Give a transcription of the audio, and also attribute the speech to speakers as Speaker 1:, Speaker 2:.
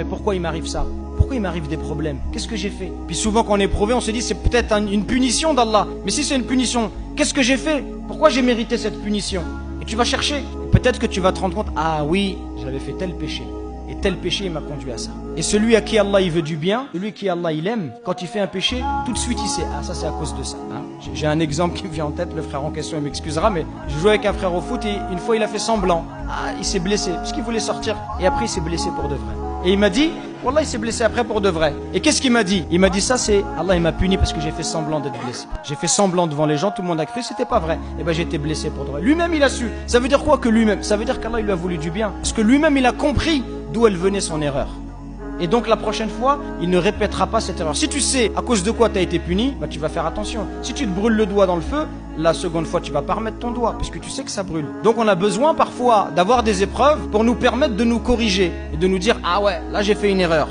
Speaker 1: Mais pourquoi il m'arrive ça? Pourquoi il m'arrive des problèmes? Qu'est-ce que j'ai fait? Puis souvent quand on est éprouvé, on se dit c'est peut-être une punition d'Allah. Mais si c'est une punition, qu'est-ce que j'ai fait? Pourquoi j'ai mérité cette punition? Et tu vas chercher. Peut-être que tu vas te rendre compte, ah oui, j'avais fait tel péché. Et tel péché il m'a conduit à ça. Et celui à qui Allah il veut du bien, celui qui Allah il aime, quand il fait un péché, tout de suite il sait, ah ça c'est à cause de ça. Hein? J'ai un exemple qui me vient en tête, le frère en question il m'excusera, mais je jouais avec un frère au foot et une fois il a fait semblant. Ah il s'est blessé, parce qu'il voulait sortir. Et après il s'est blessé pour de vrai. Et il m'a dit, Wallah il s'est blessé après pour de vrai. Et qu'est-ce qu'il m'a dit? Il m'a dit ça c'est, Allah il m'a puni parce que j'ai fait semblant d'être blessé. J'ai fait semblant devant les gens, tout le monde a cru, c'était pas vrai. Et ben j'ai été blessé pour de vrai. Lui-même il a su. Ça veut dire quoi que lui-même? Ça veut dire qu'Allah il lui a voulu du bien. Parce que lui-même il a compris d'où elle venait son erreur. Et donc la prochaine fois, il ne répétera pas cette erreur. Si tu sais à cause de quoi tu as été puni, bah, tu vas faire attention. Si tu te brûles le doigt dans le feu, la seconde fois tu vas pas remettre ton doigt, puisque tu sais que ça brûle. Donc on a besoin parfois d'avoir des épreuves pour nous permettre de nous corriger et de nous dire, ah ouais, là j'ai fait une erreur.